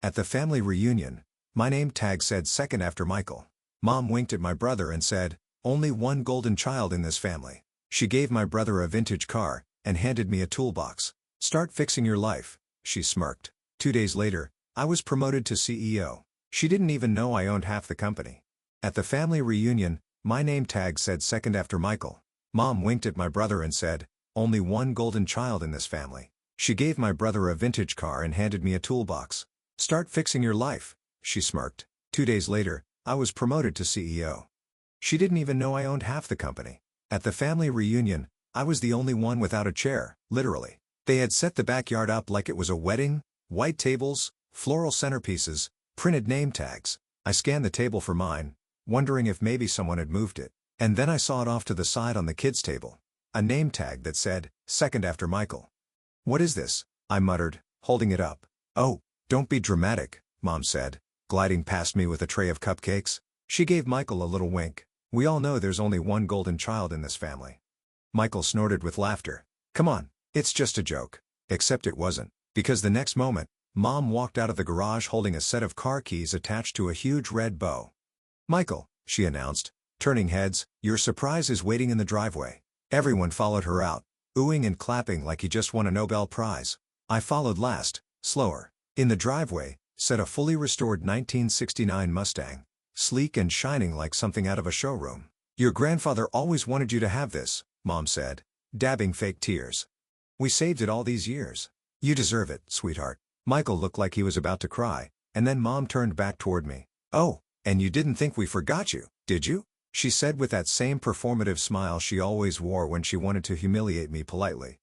At the family reunion, my name tag said second after Michael. Mom winked at my brother and said, "Only one golden child in this family." She gave my brother a vintage car and handed me a toolbox. "Start fixing your life," she smirked. 2 days later, I was promoted to CEO. She didn't even know I owned half the company. At the family reunion, my name tag said second after Michael. Mom winked at my brother and said, "Only one golden child in this family." She gave my brother a vintage car and handed me a toolbox. "Start fixing your life," she smirked. 2 days later, I was promoted to CEO. She didn't even know I owned half the company. At the family reunion, I was the only one without a chair, literally. They had set the backyard up like it was a wedding: white tables, floral centerpieces, printed name tags. I scanned the table for mine, wondering if maybe someone had moved it. And then I saw it off to the side on the kids' table. A name tag that said, second after Michael. "What is this?" I muttered, holding it up. "Oh, don't be dramatic," Mom said, gliding past me with a tray of cupcakes. She gave Michael a little wink. "We all know there's only one golden child in this family." Michael snorted with laughter. "Come on, it's just a joke." Except it wasn't, because the next moment, Mom walked out of the garage holding a set of car keys attached to a huge red bow. "Michael," she announced, turning heads, "your surprise is waiting in the driveway." Everyone followed her out, oohing and clapping like he just won a Nobel Prize. I followed last, slower. In the driveway sat a fully restored 1969 Mustang, sleek and shining like something out of a showroom. "Your grandfather always wanted you to have this," Mom said, dabbing fake tears. "We saved it all these years. You deserve it, sweetheart." Michael looked like he was about to cry, and then Mom turned back toward me. "Oh, and you didn't think we forgot you, did you?" she said with that same performative smile she always wore when she wanted to humiliate me politely.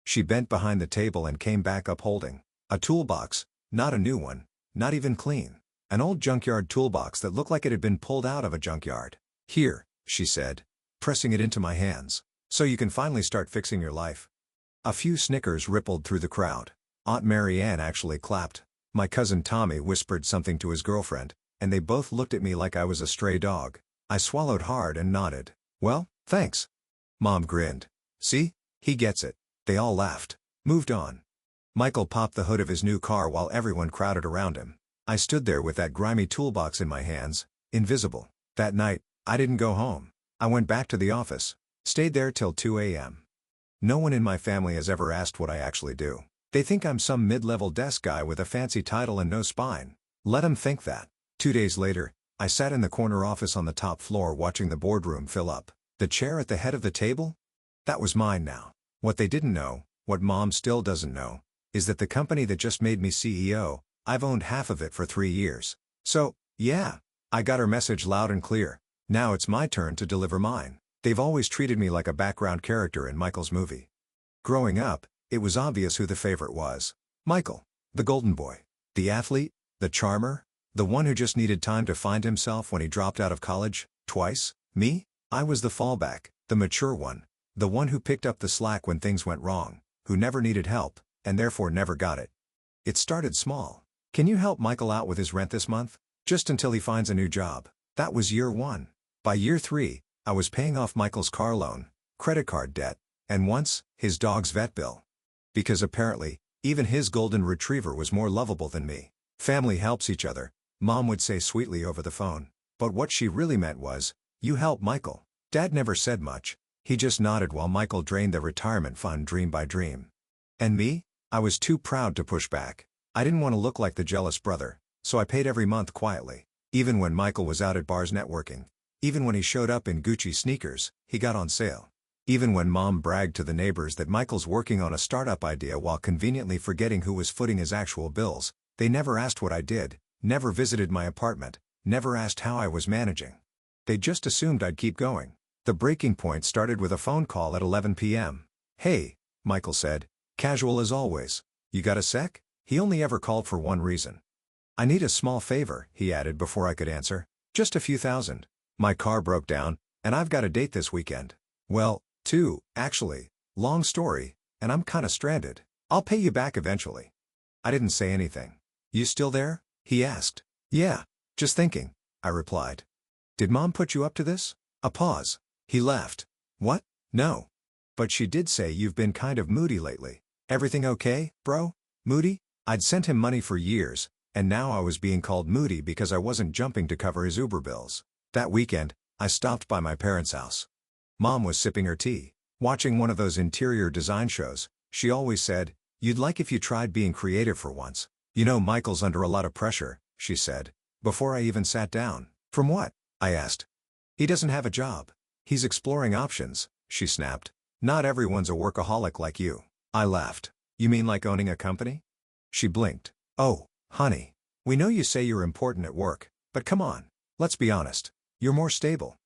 She bent behind the table and came back up holding a toolbox, not a new one, not even clean. An old junkyard toolbox that looked like it had been pulled out of a junkyard. "Here," she said, pressing it into my hands, "so you can finally start fixing your life." A few snickers rippled through the crowd. Aunt Mary Ann actually clapped. My cousin Tommy whispered something to his girlfriend, and they both looked at me like I was a stray dog. I swallowed hard and nodded. "Well, thanks." Mom grinned. "See? He gets it." They all laughed. Moved on. Michael popped the hood of his new car while everyone crowded around him. I stood there with that grimy toolbox in my hands, invisible. That night, I didn't go home. I went back to the office. Stayed there till 2 a.m. No one in my family has ever asked what I actually do. They think I'm some mid-level desk guy with a fancy title and no spine. Let them think that. 2 days later, I sat in the corner office on the top floor watching the boardroom fill up. The chair at the head of the table? That was mine now. What they didn't know, what Mom still doesn't know, is that the company that just made me CEO, I've owned half of it for 3 years. So, yeah, I got her message loud and clear. Now it's my turn to deliver mine. They've always treated me like a background character in Michael's movie. Growing up, it was obvious who the favorite was. Michael, the golden boy, the athlete, the charmer, the one who just needed time to find himself when he dropped out of college, twice. Me? I was the fallback, the mature one, the one who picked up the slack when things went wrong, who never needed help, and therefore never got it. It started small. "Can you help Michael out with his rent this month? Just until he finds a new job." That was year 1. By year 3, I was paying off Michael's car loan, credit card debt, and once, his dog's vet bill. Because apparently, even his golden retriever was more lovable than me. "Family helps each other," Mom would say sweetly over the phone. But what she really meant was, "You help Michael." Dad never said much. He just nodded while Michael drained the retirement fund dream by dream. And me? I was too proud to push back. I didn't want to look like the jealous brother, so I paid every month quietly. Even when Michael was out at bars networking. Even when he showed up in Gucci sneakers, he got on sale. Even when Mom bragged to the neighbors that Michael's working on a startup idea while conveniently forgetting who was footing his actual bills, they never asked what I did, never visited my apartment, never asked how I was managing. They just assumed I'd keep going. The breaking point started with a phone call at 11 p.m. "Hey," Michael said, casual as always. "You got a sec?" He only ever called for one reason. "I need a small favor," he added before I could answer. "Just a few thousand. My car broke down, and I've got a date this weekend. Well, 2, actually. Long story, and I'm kinda stranded. I'll pay you back eventually." I didn't say anything. "You still there?" he asked. "Yeah, just thinking," I replied. "Did Mom put you up to this?" A pause. He laughed. "What? No. But she did say you've been kind of moody lately. Everything okay, bro?" "Moody?" I'd sent him money for years, and now I was being called moody because I wasn't jumping to cover his Uber bills. That weekend, I stopped by my parents' house. Mom was sipping her tea, watching one of those interior design shows. She always said, "You'd like if you tried being creative for once." "You know Michael's under a lot of pressure," she said, before I even sat down. "From what?" I asked. "He doesn't have a job. He's exploring options," she snapped. "Not everyone's a workaholic like you." I laughed. "You mean like owning a company?" She blinked. "Oh, honey. We know you say you're important at work, but come on. Let's be honest. You're more stable."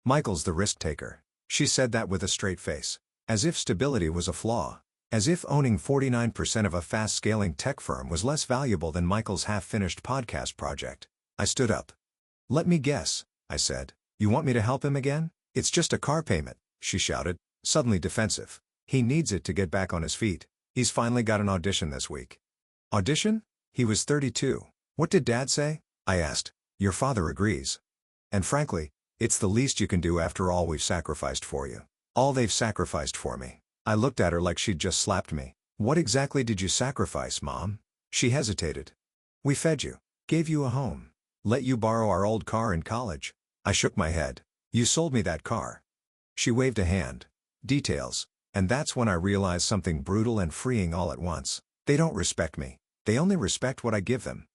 "Michael's the risk taker." She said that with a straight face. As if stability was a flaw. As if owning 49% of a fast-scaling tech firm was less valuable than Michael's half-finished podcast project. I stood up. "Let me guess," I said. "You want me to help him again?" "It's just a car payment," she shouted, suddenly defensive. "He needs it to get back on his feet. He's finally got an audition this week." "Audition?" He was 32. "What did Dad say?" I asked. "Your father agrees. And frankly, it's the least you can do after all we've sacrificed for you." "All they've sacrificed for me." I looked at her like she'd just slapped me. "What exactly did you sacrifice, Mom?" She hesitated. "We fed you, gave you a home, let you borrow our old car in college." I shook my head. "You sold me that car." She waved a hand. "Details." And that's when I realized something brutal and freeing all at once. They don't respect me. They only respect what I give them.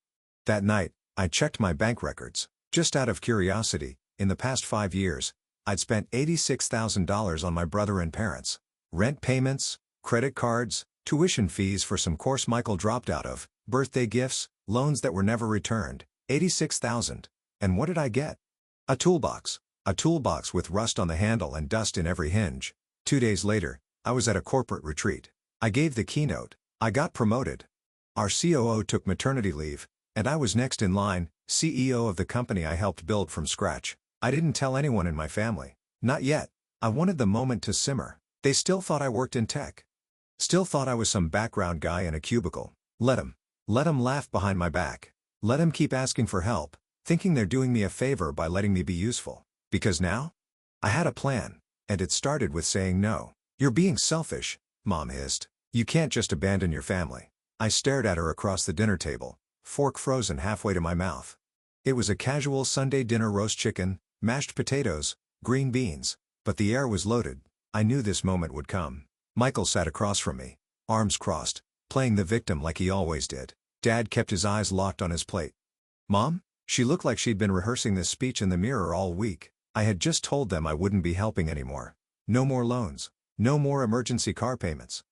That night, I checked my bank records. Just out of curiosity, in the past 5 years, I'd spent $86,000 on my brother and parents. Rent payments, credit cards, tuition fees for some course Michael dropped out of, birthday gifts, loans that were never returned. 86,000. And what did I get? A toolbox. A toolbox with rust on the handle and dust in every hinge. 2 days later, I was at a corporate retreat. I gave the keynote. I got promoted. Our COO took maternity leave, and I was next in line, CEO of the company I helped build from scratch. I didn't tell anyone in my family. Not yet. I wanted the moment to simmer. They still thought I worked in tech. Still thought I was some background guy in a cubicle. Let 'em laugh behind my back. Let 'em keep asking for help, thinking they're doing me a favor by letting me be useful. Because now? I had a plan, and it started with saying no. "You're being selfish," Mom hissed. "You can't just abandon your family." I stared at her across the dinner table, fork frozen halfway to my mouth. It was a casual Sunday dinner: roast chicken, mashed potatoes, green beans. But the air was loaded. I knew this moment would come. Michael sat across from me, arms crossed, playing the victim like he always did. Dad kept his eyes locked on his plate. Mom? She looked like she'd been rehearsing this speech in the mirror all week. I had just told them I wouldn't be helping anymore. No more loans. No more emergency car payments.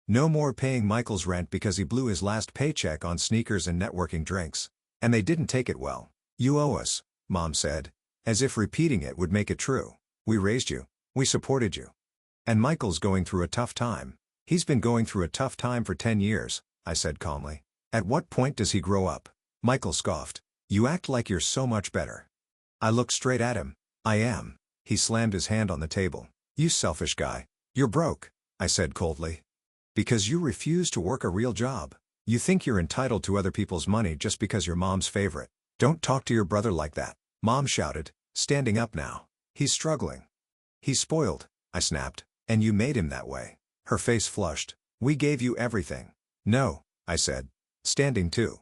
No more paying Michael's rent because he blew his last paycheck on sneakers and networking drinks. And they didn't take it well. "You owe us," Mom said, as if repeating it would make it true. "We raised you. We supported you. And Michael's going through a tough time." "He's been going through a tough time for 10 years, I said calmly. "At what point does he grow up?" Michael scoffed. "You act like you're so much better." I looked straight at him. "I am." He slammed his hand on the table. "You selfish guy. You're broke," I said coldly. "Because you refuse to work a real job. You think you're entitled to other people's money just because you're Mom's favorite. Don't talk to your brother like that," Mom shouted, standing up now. "He's struggling." "He's spoiled," I snapped. "And you made him that way." Her face flushed. "We gave you everything." "No," I said, standing too.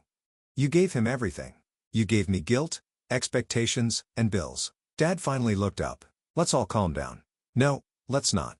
"You gave him everything. You gave me guilt, expectations, and bills." Dad finally looked up. "Let's all calm down." "No, let's not."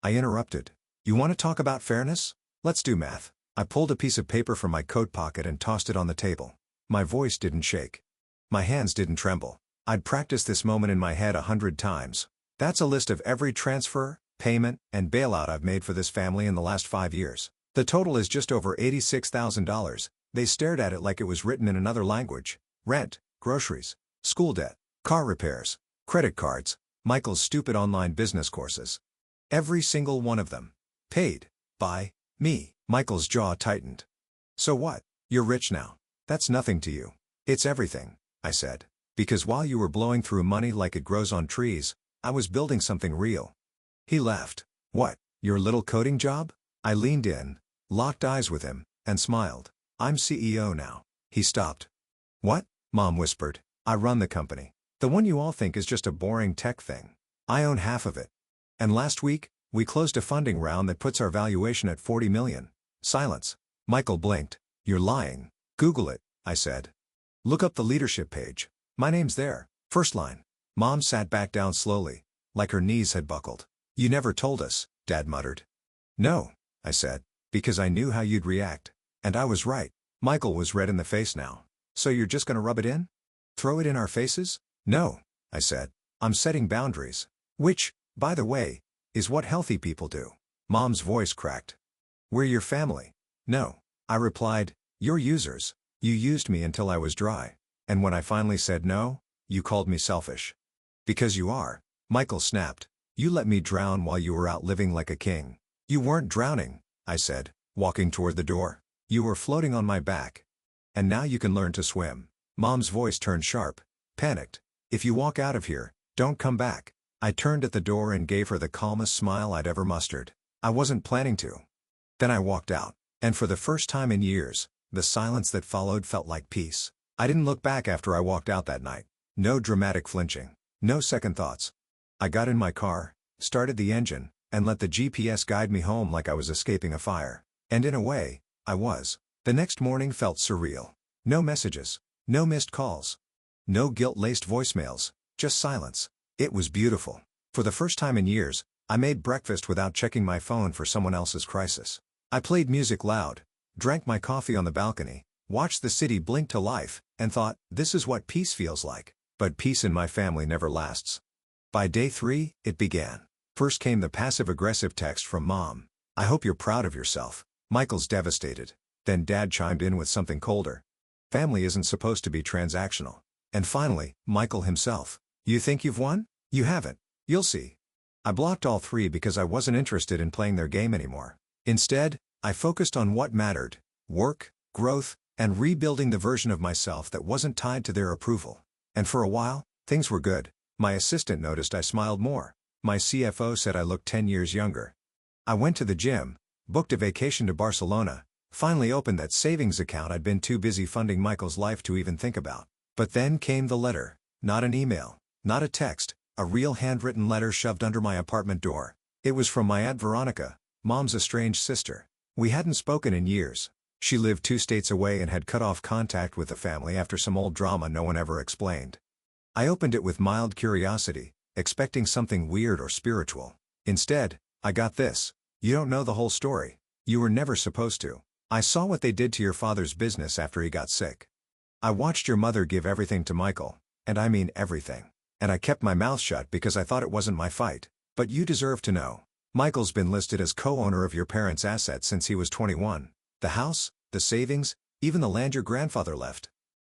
I interrupted. "You want to talk about fairness? Let's do math." I pulled a piece of paper from my coat pocket and tossed it on the table. My voice didn't shake. My hands didn't tremble. I'd practiced this moment in my head 100 times. "That's a list of every transfer, payment, and bailout I've made for this family in the last 5 years. The total is just over $86,000. They stared at it like it was written in another language. Rent, groceries, school debt, car repairs, credit cards, Michael's stupid online business courses. Every single one of them. Paid. By me. Michael's jaw tightened. "So what? You're rich now. That's nothing to you." "It's everything," I said. "Because while you were blowing through money like it grows on trees, I was building something real." He laughed. "What, your little coding job?" I leaned in, locked eyes with him, and smiled. "I'm CEO now." He stopped. "What?" Mom whispered. "I run the company. The one you all think is just a boring tech thing. I own half of it. And last week, we closed a funding round that puts our valuation at $40 million. Silence. Michael blinked. "You're lying." "Google it," I said. Look up the leadership page. My name's there. First line. Mom sat back down slowly, like her knees had buckled. You never told us, Dad muttered. No, I said, because I knew how you'd react. And I was right. Michael was red in the face now. So you're just gonna rub it in? Throw it in our faces? No, I said. I'm setting boundaries. Which, by the way, is what healthy people do. Mom's voice cracked. We're your family. No, I replied, you're users. You used me until I was dry. And when I finally said no, you called me selfish. Because you are. Michael snapped. You let me drown while you were out living like a king. You weren't drowning, I said, walking toward the door. You were floating on my back. And now you can learn to swim. Mom's voice turned sharp, panicked. If you walk out of here, don't come back. I turned at the door and gave her the calmest smile I'd ever mustered. I wasn't planning to. Then I walked out, and for the first time in years, the silence that followed felt like peace. I didn't look back after I walked out that night. No dramatic flinching. No second thoughts. I got in my car, started the engine, and let the GPS guide me home like I was escaping a fire. And in a way, I was. The next morning felt surreal. No messages. No missed calls. No guilt-laced voicemails. Just silence. It was beautiful. For the first time in years, I made breakfast without checking my phone for someone else's crisis. I played music loud, drank my coffee on the balcony, watched the city blink to life, and thought, this is what peace feels like. But peace in my family never lasts. By day 3, it began. First came the passive-aggressive text from Mom. I hope you're proud of yourself. Michael's devastated. Then Dad chimed in with something colder. Family isn't supposed to be transactional. And finally, Michael himself. You think you've won? You haven't. You'll see. I blocked all 3 because I wasn't interested in playing their game anymore. Instead, I focused on what mattered: work, growth, and rebuilding the version of myself that wasn't tied to their approval. And for a while, things were good. My assistant noticed I smiled more. My CFO said I looked 10 years younger. I went to the gym, booked a vacation to Barcelona, finally opened that savings account I'd been too busy funding Michael's life to even think about. But then came the letter. Not an email, not a text, a real handwritten letter shoved under my apartment door. It was from my Aunt Veronica, Mom's estranged sister. We hadn't spoken in years. She lived 2 states away and had cut off contact with the family after some old drama no one ever explained. I opened it with mild curiosity, expecting something weird or spiritual. Instead, I got this. You don't know the whole story. You were never supposed to. I saw what they did to your father's business after he got sick. I watched your mother give everything to Michael, and I mean everything. And I kept my mouth shut because I thought it wasn't my fight. But you deserve to know. Michael's been listed as co-owner of your parents' assets since he was 21. The house, the savings, even the land your grandfather left.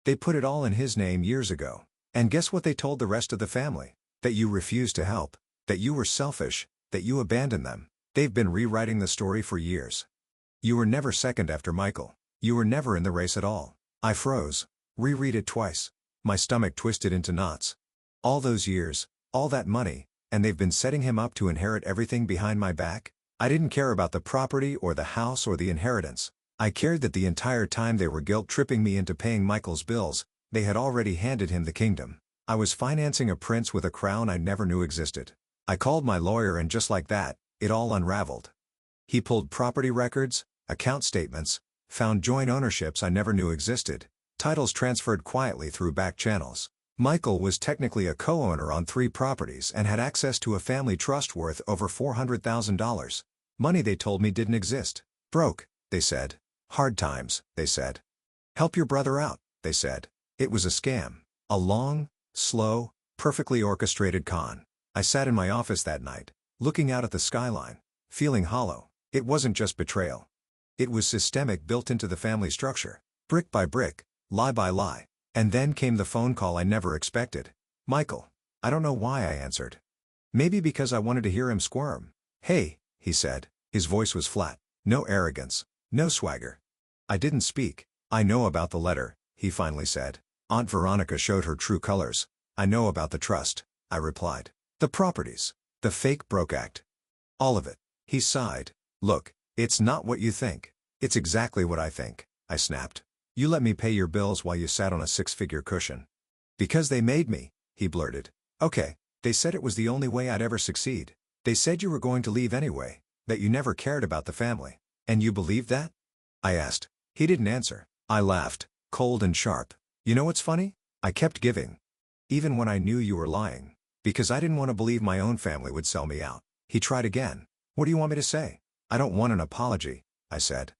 They put it all in his name years ago. And guess what they told the rest of the family? That you refused to help, that you were selfish, that you abandoned them. They've been rewriting the story for years. You were never second after Michael. You were never in the race at all. I froze. Reread it twice. My stomach twisted into knots. All those years, all that money, and they've been setting him up to inherit everything behind my back? I didn't care about the property or the house or the inheritance. I cared that the entire time they were guilt-tripping me into paying Michael's bills, they had already handed him the kingdom. I was financing a prince with a crown I never knew existed. I called my lawyer and just like that, it all unraveled. He pulled property records, account statements, found joint ownerships I never knew existed, titles transferred quietly through back channels. Michael was technically a co-owner on 3 properties and had access to a family trust worth over $400,000. Money they told me didn't exist. Broke, they said. Hard times, they said. Help your brother out, they said. It was a scam. A long, slow, perfectly orchestrated con. I sat in my office that night, looking out at the skyline, feeling hollow. It wasn't just betrayal. It was systemic, built into the family structure. Brick by brick, lie by lie. And then came the phone call I never expected. Michael. I don't know why I answered. Maybe because I wanted to hear him squirm. Hey, he said. His voice was flat. No arrogance. No swagger. I didn't speak. I know about the letter, he finally said. Aunt Veronica showed her true colors. I know about the trust, I replied. The properties. The fake broke act. All of it. He sighed. Look, it's not what you think. It's exactly what I think, I snapped. You let me pay your bills while you sat on a 6-figure cushion. Because they made me, he blurted. Okay, they said it was the only way I'd ever succeed. They said you were going to leave anyway, that you never cared about the family. And you believed that? I asked. He didn't answer. I laughed. cold and sharp. You know what's funny? I kept giving. Even when I knew you were lying. Because I didn't want to believe my own family would sell me out. He tried again. What do you want me to say? I don't want an apology, I said.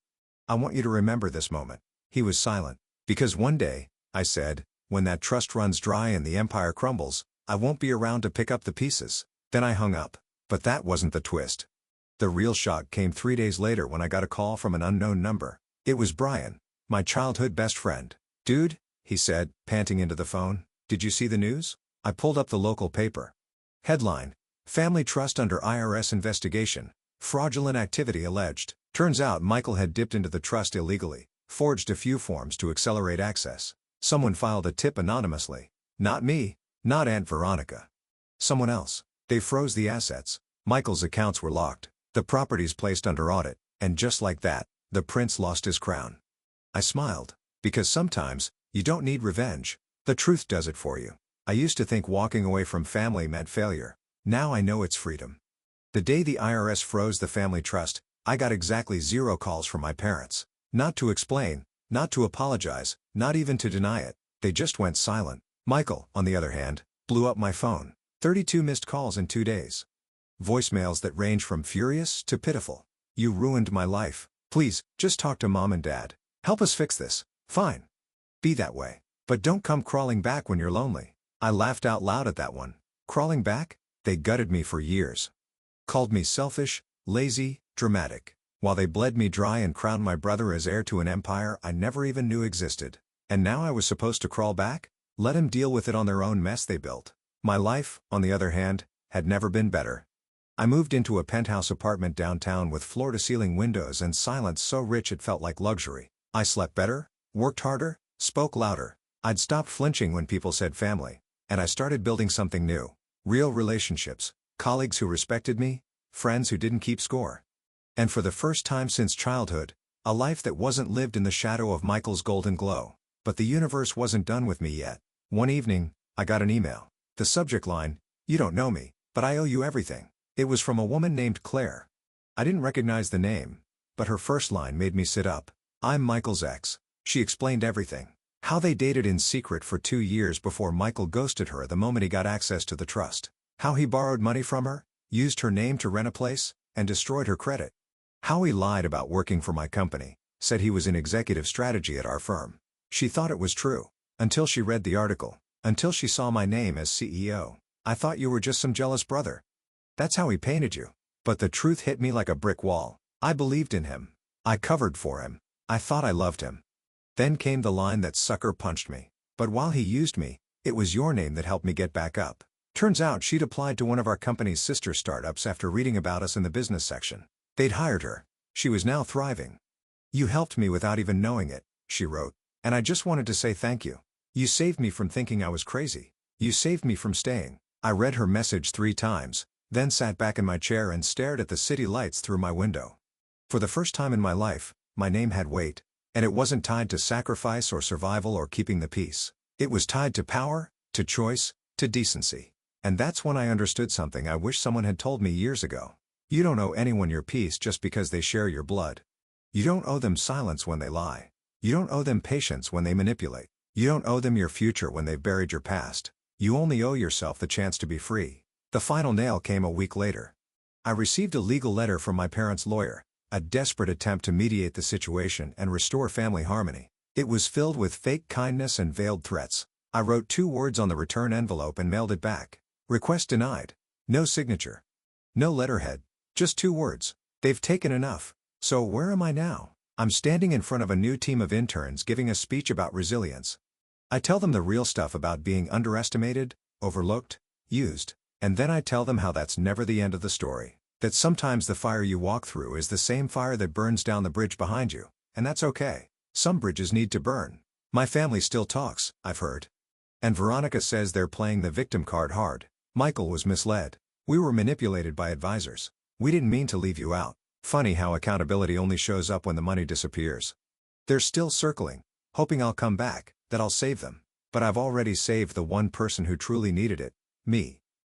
I want you to remember this moment. He was silent. Because one day, I said, when that trust runs dry and the empire crumbles, I won't be around to pick up the pieces. Then I hung up. But that wasn't the twist. The real shock came 3 days later when I got a call from an unknown number. It was Brian, my childhood best friend. Dude, he said, panting into the phone, did you see the news? I pulled up the local paper. Headline: Family Trust under IRS investigation. Fraudulent activity alleged. Turns out Michael had dipped into the trust illegally, forged a few forms to accelerate access. Someone filed a tip anonymously. Not me, not Aunt Veronica. Someone else. They froze the assets. Michael's accounts were locked, the properties placed under audit, and just like that, the prince lost his crown. I smiled. Because sometimes, you don't need revenge. The truth does it for you. I used to think walking away from family meant failure. Now I know it's freedom. The day the IRS froze the family trust, I got exactly 0 calls from my parents. Not to explain, not to apologize, not even to deny it. They just went silent. Michael, on the other hand, blew up my phone. 32 missed calls in 2 days. Voicemails that range from furious to pitiful. You ruined my life. Please, just talk to mom and dad. Help us fix this. Fine. Be that way. But don't come crawling back when you're lonely. I laughed out loud at that one. Crawling back? They gutted me for years. Called me selfish, lazy, dramatic. While they bled me dry and crowned my brother as heir to an empire I never even knew existed. And now I was supposed to crawl back? Let them deal with it on their own mess they built. My life, on the other hand, had never been better. I moved into a penthouse apartment downtown with floor-to-ceiling windows and silence so rich it felt like luxury. I slept better, worked harder, spoke louder. I'd stopped flinching when people said family. And I started building something new. Real relationships, colleagues who respected me, friends who didn't keep score. And for the first time since childhood, a life that wasn't lived in the shadow of Michael's golden glow. But the universe wasn't done with me yet. One evening, I got an email. The subject line: you don't know me, but I owe you everything. It was from a woman named Claire. I didn't recognize the name, but her first line made me sit up. I'm Michael's ex. She explained everything. How they dated in secret for 2 years before Michael ghosted her the moment he got access to the trust. How he borrowed money from her, used her name to rent a place, and destroyed her credit. How he lied about working for my company, said he was in executive strategy at our firm. She thought it was true. Until she read the article. Until she saw my name as CEO. I thought you were just some jealous brother. That's how he painted you. But the truth hit me like a brick wall. I believed in him. I covered for him. I thought I loved him. Then came the line that sucker punched me. But while he used me, it was your name that helped me get back up. Turns out she'd applied to one of our company's sister startups after reading about us in the business section. They'd hired her. She was now thriving. You helped me without even knowing it, she wrote. And I just wanted to say thank you. You saved me from thinking I was crazy. You saved me from staying. I read her message 3 times, then sat back in my chair and stared at the city lights through my window. For the first time in my life, my name had weight. And it wasn't tied to sacrifice or survival or keeping the peace. It was tied to power, to choice, to decency. And that's when I understood something I wish someone had told me years ago. You don't owe anyone your peace just because they share your blood. You don't owe them silence when they lie. You don't owe them patience when they manipulate. You don't owe them your future when they've buried your past. You only owe yourself the chance to be free. The final nail came a week later. I received a legal letter from my parents' lawyer. A desperate attempt to mediate the situation and restore family harmony. It was filled with fake kindness and veiled threats. I wrote 2 words on the return envelope and mailed it back. Request denied. No signature. No letterhead. Just 2 words. They've taken enough. So where am I now? I'm standing in front of a new team of interns giving a speech about resilience. I tell them the real stuff about being underestimated, overlooked, used. And then I tell them how that's never the end of the story. That sometimes the fire you walk through is the same fire that burns down the bridge behind you, and that's okay. Some bridges need to burn. My family still talks, I've heard. And Veronica says they're playing the victim card hard. Michael was misled. We were manipulated by advisors. We didn't mean to leave you out. Funny how accountability only shows up when the money disappears. They're still circling, hoping I'll come back, that I'll save them. But I've already saved the one person who truly needed it, me.